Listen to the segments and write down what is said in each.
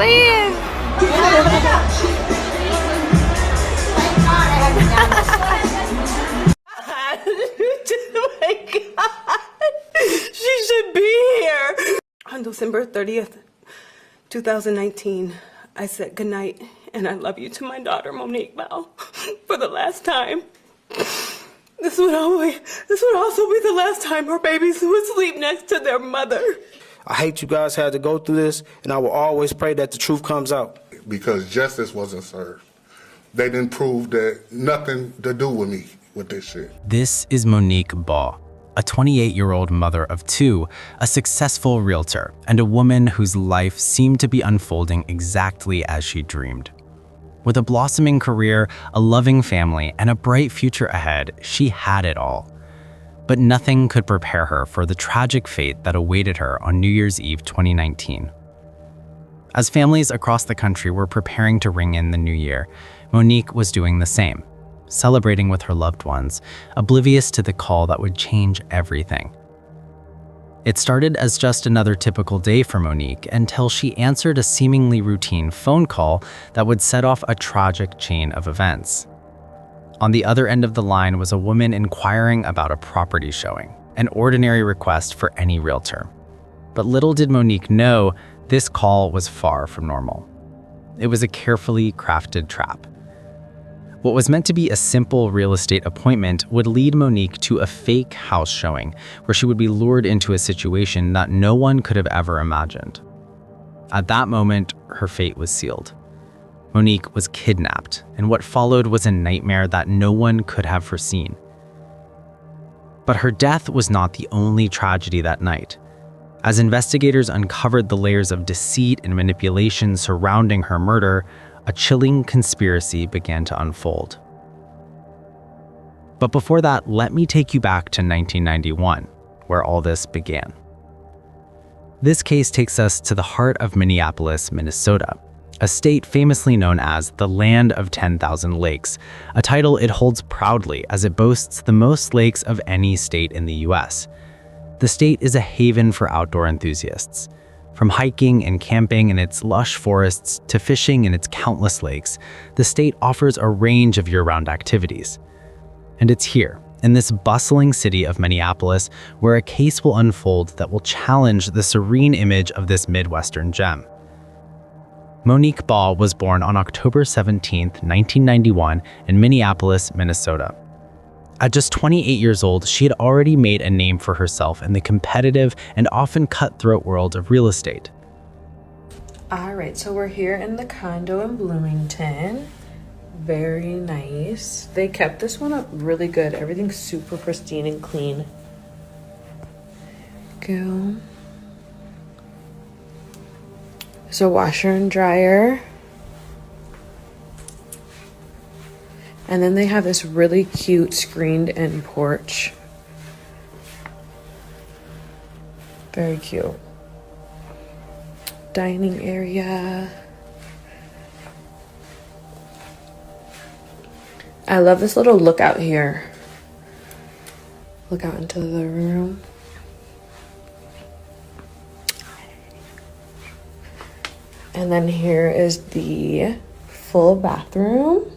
Please. Oh my God. She should be here. On December 30th, 2019, I said goodnight and I love you to my daughter, Monique Bell, for the last time. This would also be the last time her babies would sleep next to their mother. I hate you guys had to go through this, and I will always pray that the truth comes out. Because justice wasn't served. They didn't prove that nothing to do with me with this shit. This is Monique Ball, a 28-year-old mother of two, a successful realtor, and a woman whose life seemed to be unfolding exactly as she dreamed. With a blossoming career, a loving family, and a bright future ahead, she had it all. But nothing could prepare her for the tragic fate that awaited her on New Year's Eve 2019. As families across the country were preparing to ring in the new year, Monique was doing the same, celebrating with her loved ones, oblivious to the call that would change everything. It started as just another typical day for Monique until she answered a seemingly routine phone call that would set off a tragic chain of events. On the other end of the line was a woman inquiring about a property showing, an ordinary request for any realtor. But little did Monique know, this call was far from normal. It was a carefully crafted trap. What was meant to be a simple real estate appointment would lead Monique to a fake house showing, where she would be lured into a situation that no one could have ever imagined. At that moment, her fate was sealed. Monique was kidnapped, and what followed was a nightmare that no one could have foreseen. But her death was not the only tragedy that night. As investigators uncovered the layers of deceit and manipulation surrounding her murder, a chilling conspiracy began to unfold. But before that, let me take you back to 1991, where all this began. This case takes us to the heart of Minneapolis, Minnesota, a state famously known as the Land of 10,000 Lakes, a title it holds proudly as it boasts the most lakes of any state in the US. The state is a haven for outdoor enthusiasts. From hiking and camping in its lush forests to fishing in its countless lakes, the state offers a range of year-round activities. And it's here, in this bustling city of Minneapolis, where a case will unfold that will challenge the serene image of this Midwestern gem. Monique Ball was born on October 17, 1991, in Minneapolis, Minnesota. At just 28 years old, she had already made a name for herself in the competitive and often cutthroat world of real estate. All right, so we're here in the condo in Bloomington. Very nice. They kept this one up really good. Everything's super pristine and clean. Go. There's a washer and dryer. And then they have this really cute screened-in porch. Very cute. Dining area. I love this little lookout here. Look out into the room. And then here is the full bathroom.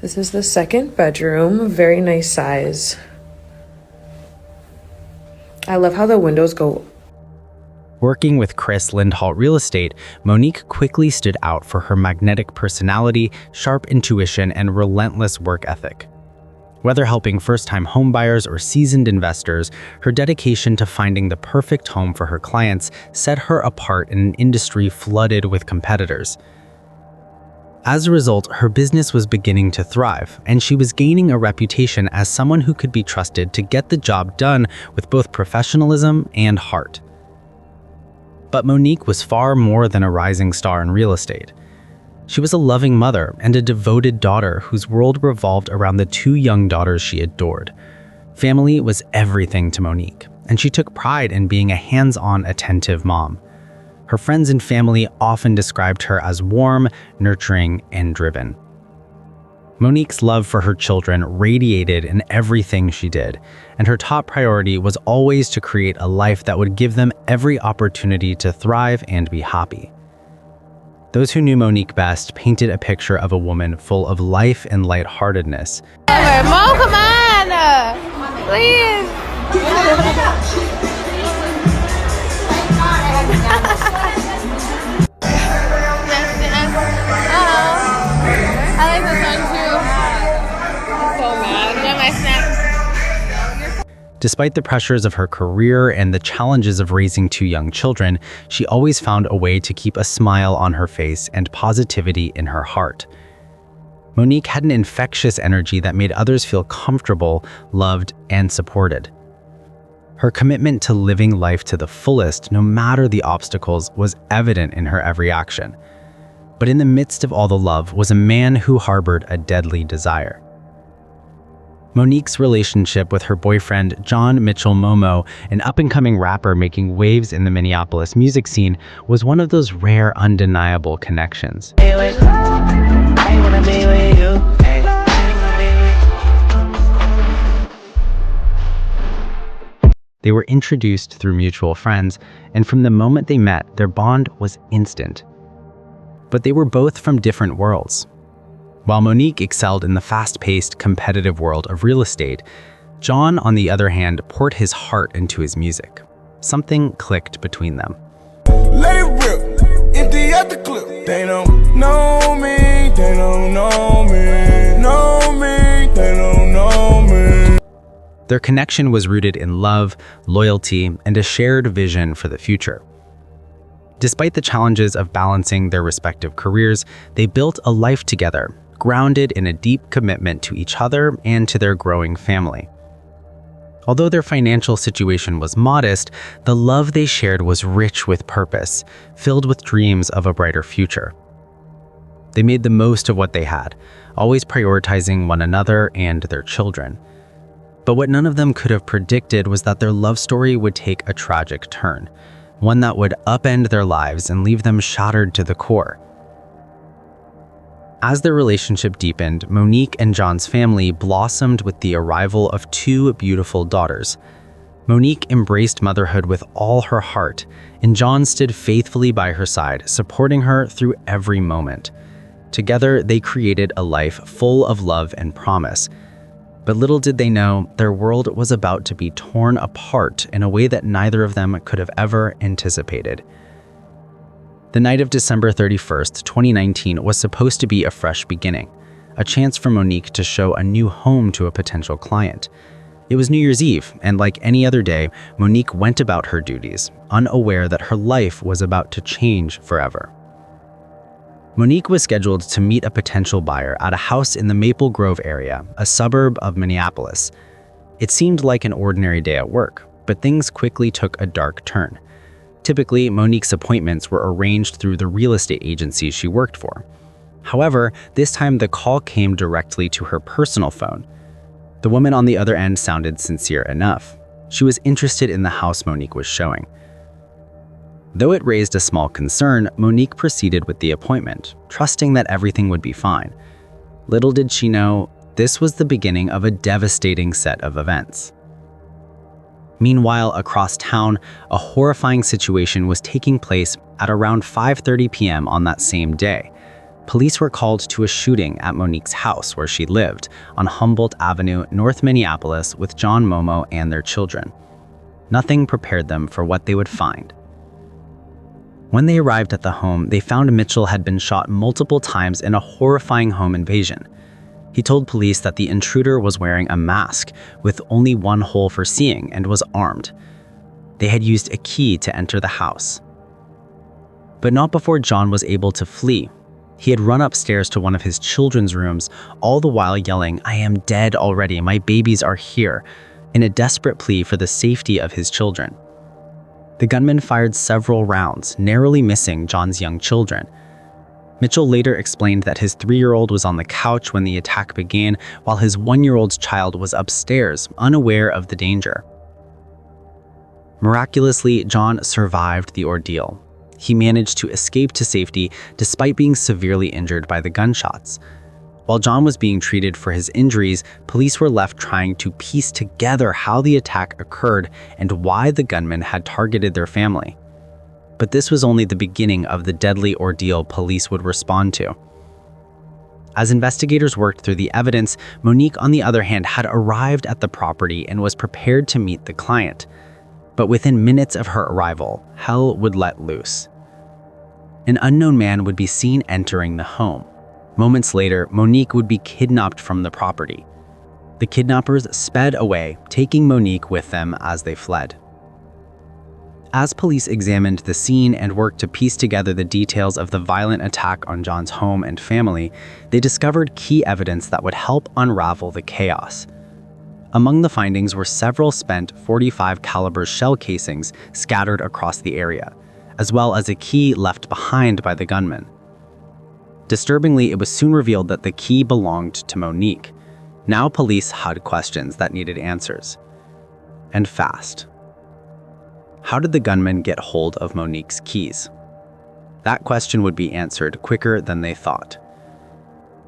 This is the second bedroom, very nice size. I love how the windows go. Working with Chris Lindholt Real Estate, Monique quickly stood out for her magnetic personality, sharp intuition, and relentless work ethic. Whether helping first-time homebuyers or seasoned investors, her dedication to finding the perfect home for her clients set her apart in an industry flooded with competitors. As a result, her business was beginning to thrive, and she was gaining a reputation as someone who could be trusted to get the job done with both professionalism and heart. But Monique was far more than a rising star in real estate. She was a loving mother and a devoted daughter whose world revolved around the two young daughters she adored. Family was everything to Monique, and she took pride in being a hands-on, attentive mom. Her friends and family often described her as warm, nurturing, and driven. Monique's love for her children radiated in everything she did, and her top priority was always to create a life that would give them every opportunity to thrive and be happy. Those who knew Monique best painted a picture of a woman full of life and lightheartedness. Mo, come on! Please! I like this one too. I'm so mad. Enjoy my snack. Despite the pressures of her career and the challenges of raising two young children, she always found a way to keep a smile on her face and positivity in her heart. Monique had an infectious energy that made others feel comfortable, loved, and supported. Her commitment to living life to the fullest, no matter the obstacles, was evident in her every action. But in the midst of all the love was a man who harbored a deadly desire. Monique's relationship with her boyfriend, John Mitchell Momo, an up-and-coming rapper making waves in the Minneapolis music scene, was one of those rare, undeniable connections. They were introduced through mutual friends, and from the moment they met, their bond was instant. But they were both from different worlds. While Monique excelled in the fast-paced, competitive world of real estate, John, on the other hand, poured his heart into his music. Something clicked between them. Let it rip, empty at the clip. They don't know me, they don't know me, they don't know me. Their connection was rooted in love, loyalty, and a shared vision for the future. Despite the challenges of balancing their respective careers, they built a life together, grounded in a deep commitment to each other and to their growing family. Although their financial situation was modest, the love they shared was rich with purpose, filled with dreams of a brighter future. They made the most of what they had, always prioritizing one another and their children. But what none of them could have predicted was that their love story would take a tragic turn, one that would upend their lives and leave them shattered to the core. As their relationship deepened, Monique and John's family blossomed with the arrival of two beautiful daughters. Monique embraced motherhood with all her heart, and John stood faithfully by her side, supporting her through every moment. Together, they created a life full of love and promise. But little did they know, their world was about to be torn apart in a way that neither of them could have ever anticipated. The night of December 31st, 2019 was supposed to be a fresh beginning, a chance for Monique to show a new home to a potential client. It was New Year's Eve, and like any other day, Monique went about her duties, unaware that her life was about to change forever. Monique was scheduled to meet a potential buyer at a house in the Maple Grove area, a suburb of Minneapolis. It seemed like an ordinary day at work, but things quickly took a dark turn. Typically, Monique's appointments were arranged through the real estate agency she worked for. However, this time the call came directly to her personal phone. The woman on the other end sounded sincere enough. She was interested in the house Monique was showing. Though it raised a small concern, Monique proceeded with the appointment, trusting that everything would be fine. Little did she know, this was the beginning of a devastating set of events. Meanwhile, across town, a horrifying situation was taking place at around 5:30 p.m. on that same day. Police were called to a shooting at Monique's house where she lived, on Humboldt Avenue, North Minneapolis, with John Momo and their children. Nothing prepared them for what they would find. When they arrived at the home, they found Mitchell had been shot multiple times in a horrifying home invasion. He told police that the intruder was wearing a mask with only one hole for seeing and was armed. They had used a key to enter the house. But not before John was able to flee. He had run upstairs to one of his children's rooms, all the while yelling, "I am dead already, my babies are here," in a desperate plea for the safety of his children. The gunman fired several rounds, narrowly missing John's young children. Mitchell later explained that his 3-year-old was on the couch when the attack began, while his 1-year-old child was upstairs, unaware of the danger. Miraculously, John survived the ordeal. He managed to escape to safety despite being severely injured by the gunshots. While John was being treated for his injuries, police were left trying to piece together how the attack occurred and why the gunman had targeted their family. But this was only the beginning of the deadly ordeal police would respond to. As investigators worked through the evidence, Monique, on the other hand, had arrived at the property and was prepared to meet the client. But within minutes of her arrival, hell would let loose. An unknown man would be seen entering the home. Moments later, Monique would be kidnapped from the property. The kidnappers sped away, taking Monique with them as they fled. As police examined the scene and worked to piece together the details of the violent attack on John's home and family, they discovered key evidence that would help unravel the chaos. Among the findings were several spent .45 caliber shell casings scattered across the area, as well as a key left behind by the gunman. Disturbingly, it was soon revealed that the key belonged to Monique. Now police had questions that needed answers. And fast. How did the gunman get hold of Monique's keys? That question would be answered quicker than they thought.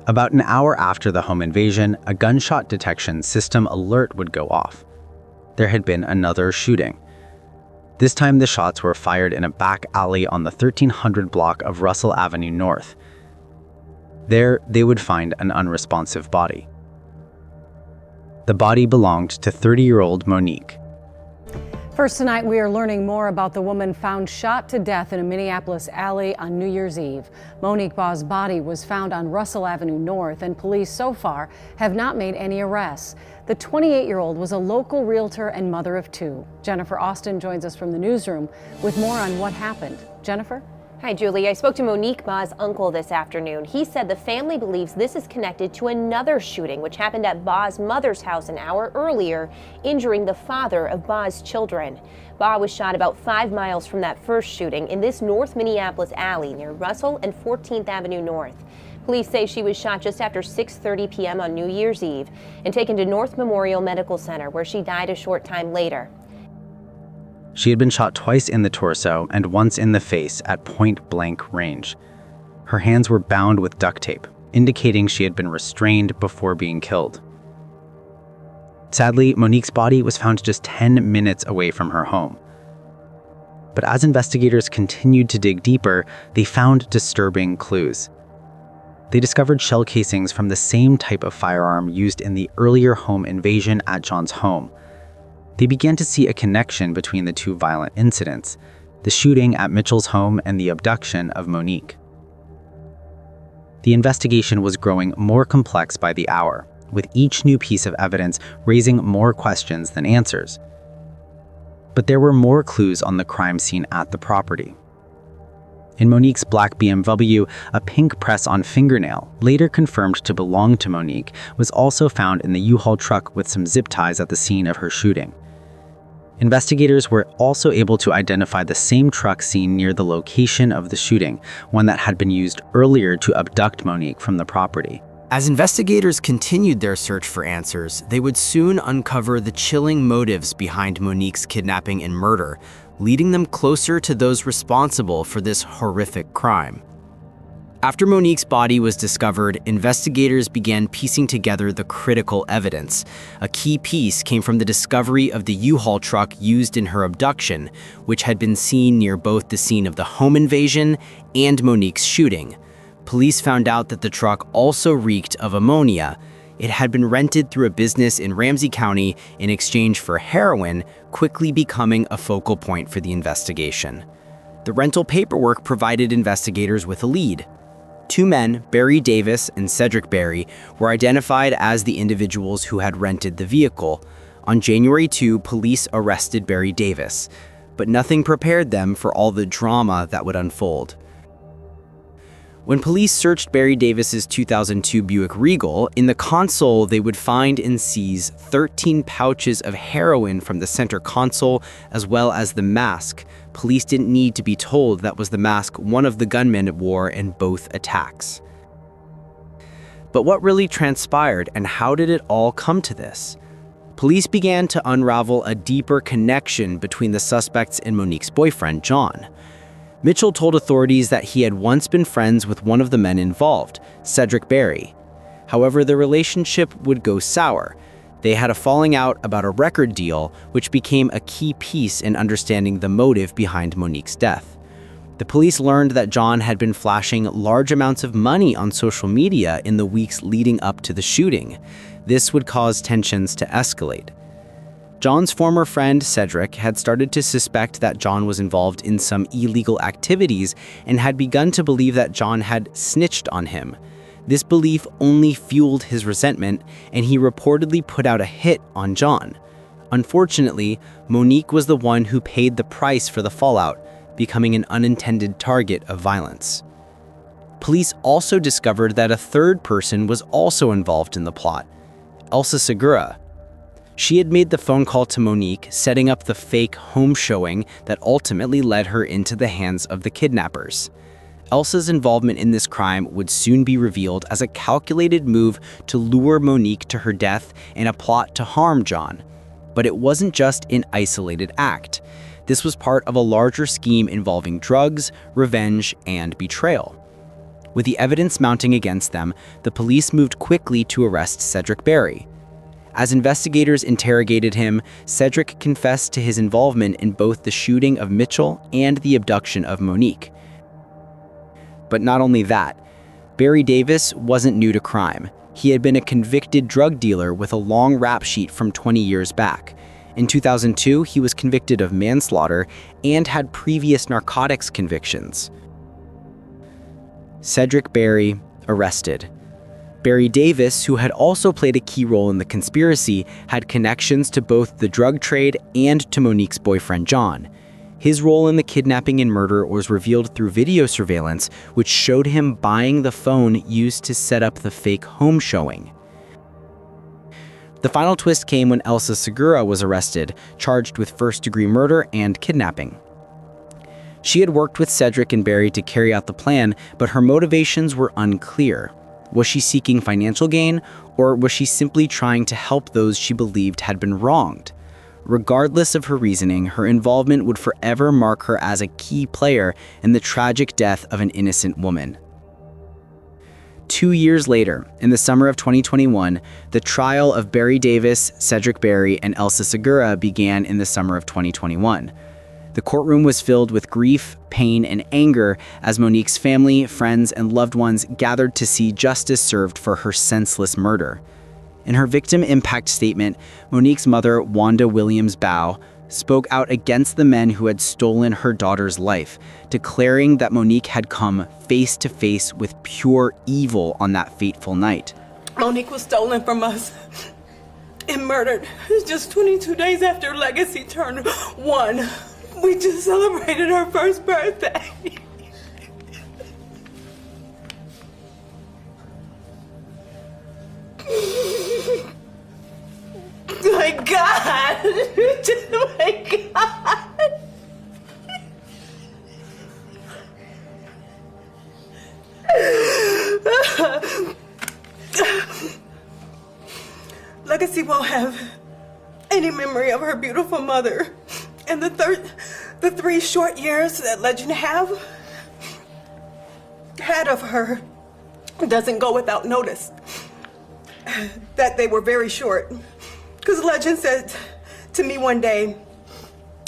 About an hour after the home invasion, a gunshot detection system alert would go off. There had been another shooting. This time the shots were fired in a back alley on the 1300 block of Russell Avenue North. There, they would find an unresponsive body. The body belonged to 30-year-old Monique. First tonight, we are learning more about the woman found shot to death in a Minneapolis alley on New Year's Eve. Monique Baugh's body was found on Russell Avenue North, and police so far have not made any arrests. The 28-year-old was a local realtor and mother of two. Jennifer Austin joins us from the newsroom with more on what happened. Jennifer? Hi, Julie. I spoke to Monique Baugh's uncle this afternoon. He said the family believes this is connected to another shooting, which happened at Baugh's mother's house an hour earlier, injuring the father of Baugh's children. Baugh was shot about 5 miles from that first shooting in this North Minneapolis alley near Russell and 14th Avenue North. Police say she was shot just after 6:30 p.m. on New Year's Eve and taken to North Memorial Medical Center, where she died a short time later. She had been shot twice in the torso and once in the face at point-blank range. Her hands were bound with duct tape, indicating she had been restrained before being killed. Sadly, Monique's body was found just 10 minutes away from her home. But as investigators continued to dig deeper, they found disturbing clues. They discovered shell casings from the same type of firearm used in the earlier home invasion at John's home. They began to see a connection between the two violent incidents, the shooting at Mitchell's home and the abduction of Monique. The investigation was growing more complex by the hour, with each new piece of evidence raising more questions than answers. But there were more clues on the crime scene at the property. In Monique's black BMW, a pink press-on fingernail, later confirmed to belong to Monique, was also found in the U-Haul truck with some zip ties at the scene of her shooting. Investigators were also able to identify the same truck seen near the location of the shooting, one that had been used earlier to abduct Monique from the property. As investigators continued their search for answers, they would soon uncover the chilling motives behind Monique's kidnapping and murder, leading them closer to those responsible for this horrific crime. After Monique's body was discovered, investigators began piecing together the critical evidence. A key piece came from the discovery of the U-Haul truck used in her abduction, which had been seen near both the scene of the home invasion and Monique's shooting. Police found out that the truck also reeked of ammonia. It had been rented through a business in Ramsey County in exchange for heroin, quickly becoming a focal point for the investigation. The rental paperwork provided investigators with a lead. Two men, Barry Davis and Cedric Barry, were identified as the individuals who had rented the vehicle. On January 2, police arrested Barry Davis, but nothing prepared them for all the drama that would unfold. When police searched Barry Davis's 2002 Buick Regal, in the console they would find and seize 13 pouches of heroin from the center console, as well as the mask. Police didn't need to be told that was the mask one of the gunmen wore in both attacks. But what really transpired, and how did it all come to this? Police began to unravel a deeper connection between the suspects and Monique's boyfriend, John. Mitchell told authorities that he had once been friends with one of the men involved, Cedric Barry. However, the relationship would go sour. They had a falling out about a record deal, which became a key piece in understanding the motive behind Monique's death. The police learned that John had been flashing large amounts of money on social media in the weeks leading up to the shooting. This would cause tensions to escalate. John's former friend, Cedric, had started to suspect that John was involved in some illegal activities and had begun to believe that John had snitched on him. This belief only fueled his resentment, and he reportedly put out a hit on John. Unfortunately, Monique was the one who paid the price for the fallout, becoming an unintended target of violence. Police also discovered that a third person was also involved in the plot, Elsa Segura. She had made the phone call to Monique, setting up the fake home showing that ultimately led her into the hands of the kidnappers. Elsa's involvement in this crime would soon be revealed as a calculated move to lure Monique to her death in a plot to harm John. But it wasn't just an isolated act. This was part of a larger scheme involving drugs, revenge, and betrayal. With the evidence mounting against them, the police moved quickly to arrest Cedric Berry. As investigators interrogated him, Cedric confessed to his involvement in both the shooting of Mitchell and the abduction of Monique. But not only that, Barry Davis wasn't new to crime. He had been a convicted drug dealer with a long rap sheet from 20 years back. In 2002, he was convicted of manslaughter and had previous narcotics convictions. Cedric Berry arrested. Barry Davis, who had also played a key role in the conspiracy, had connections to both the drug trade and to Monique's boyfriend, John. His role in the kidnapping and murder was revealed through video surveillance, which showed him buying the phone used to set up the fake home showing. The final twist came when Elsa Segura was arrested, charged with first-degree murder and kidnapping. She had worked with Cedric and Barry to carry out the plan, but her motivations were unclear. Was she seeking financial gain, or was she simply trying to help those she believed had been wronged? Regardless of her reasoning, her involvement would forever mark her as a key player in the tragic death of an innocent woman. 2 years later, in the summer of 2021, the trial of Barry Davis, Cedric Berry, and Elsa Segura began in the summer of 2021. The courtroom was filled with grief, pain, and anger as Monique's family, friends, and loved ones gathered to see justice served for her senseless murder. In her victim impact statement, Monique's mother, Wanda Williams Bow, spoke out against the men who had stolen her daughter's life, declaring that Monique had come face to face with pure evil on that fateful night. Monique was stolen from us and murdered just 22 days after Legacy turned 1. We just celebrated her first birthday. My God! My God! Legacy won't have any memory of her beautiful mother, and the 3 short years that Legend had of her doesn't go without notice. That they were very short. Because Legend said to me one day,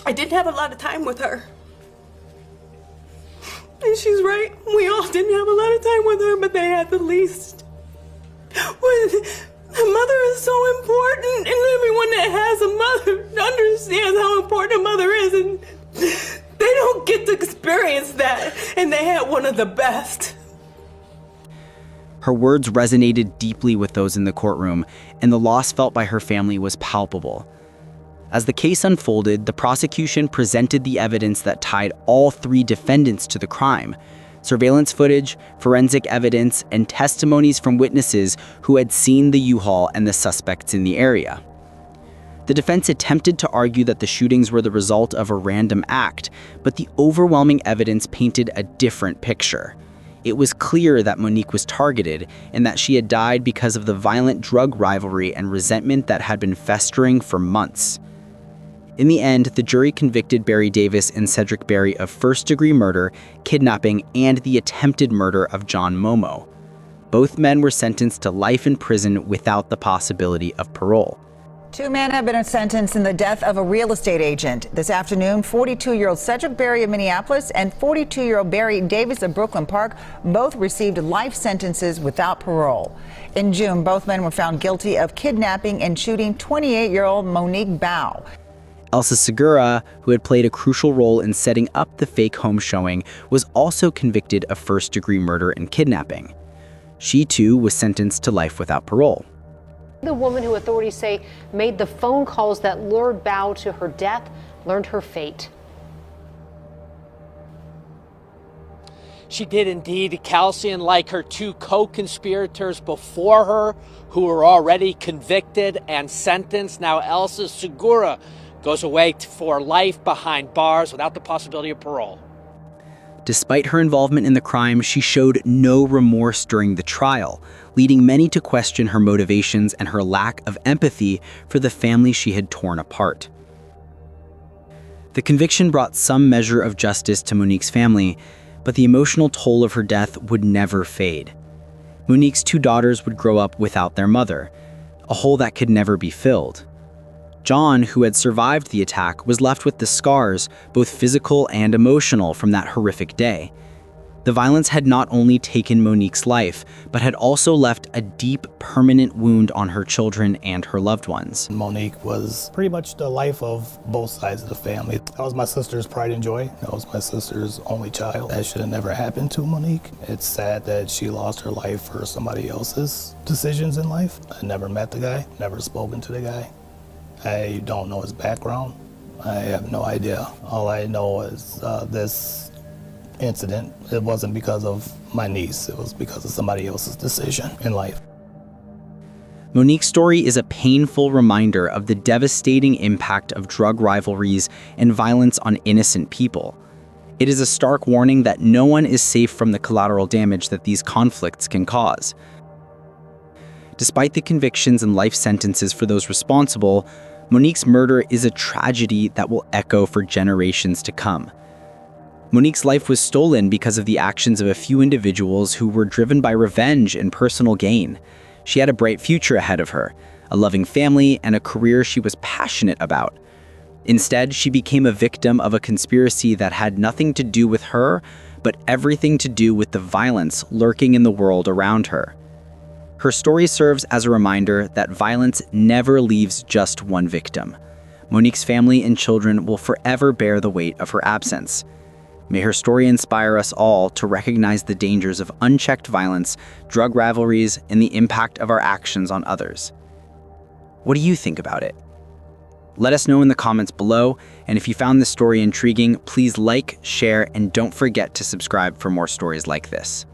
I didn't have a lot of time with her. And she's right. We all didn't have a lot of time with her, but they had the least. A mother is so important, and everyone that has a mother understands how important a mother is, and they don't get to experience that, and they had one of the best. Her words resonated deeply with those in the courtroom, and the loss felt by her family was palpable. As the case unfolded, the prosecution presented the evidence that tied all 3 defendants to the crime: surveillance footage, forensic evidence, and testimonies from witnesses who had seen the U-Haul and the suspects in the area. The defense attempted to argue that the shootings were the result of a random act, but the overwhelming evidence painted a different picture. It was clear that Monique was targeted and that she had died because of the violent drug rivalry and resentment that had been festering for months. In the end, the jury convicted Barry Davis and Cedric Berry of first-degree murder, kidnapping, and the attempted murder of John Momo. Both men were sentenced to life in prison without the possibility of parole. 2 men have been sentenced in the death of a real estate agent. This afternoon, 42-year-old Cedric Berry of Minneapolis and 42-year-old Barry Davis of Brooklyn Park both received life sentences without parole. In June, both men were found guilty of kidnapping and shooting 28-year-old Monique Bao. Elsa Segura, who had played a crucial role in setting up the fake home showing, was also convicted of first-degree murder and kidnapping. She, too, was sentenced to life without parole. The woman who authorities say made the phone calls that lured Bao to her death learned her fate. She did indeed, Kelsey, and like her 2 co-conspirators before her, who were already convicted and sentenced, now Elsa Segura goes away for life behind bars without the possibility of parole. Despite her involvement in the crime, she showed no remorse during the trial, leading many to question her motivations and her lack of empathy for the family she had torn apart. The conviction brought some measure of justice to Monique's family, but the emotional toll of her death would never fade. Monique's 2 daughters would grow up without their mother, a hole that could never be filled. John, who had survived the attack, was left with the scars, both physical and emotional, from that horrific day. The violence had not only taken Monique's life, but had also left a deep, permanent wound on her children and her loved ones. Monique was pretty much the life of both sides of the family. That was my sister's pride and joy. That was my sister's only child. That should have never happened to Monique. It's sad that she lost her life for somebody else's decisions in life. I never met the guy, never spoken to the guy. I don't know his background. I have no idea. All I know is this incident, it wasn't because of my niece, it was because of somebody else's decision in life. Monique's story is a painful reminder of the devastating impact of drug rivalries and violence on innocent people. It is a stark warning that no one is safe from the collateral damage that these conflicts can cause. Despite the convictions and life sentences for those responsible, Monique's murder is a tragedy that will echo for generations to come. Monique's life was stolen because of the actions of a few individuals who were driven by revenge and personal gain. She had a bright future ahead of her, a loving family, and a career she was passionate about. Instead, she became a victim of a conspiracy that had nothing to do with her, but everything to do with the violence lurking in the world around her. Her story serves as a reminder that violence never leaves just one victim. Monique's family and children will forever bear the weight of her absence. May her story inspire us all to recognize the dangers of unchecked violence, drug rivalries, and the impact of our actions on others. What do you think about it? Let us know in the comments below, and if you found this story intriguing, please like, share, and don't forget to subscribe for more stories like this.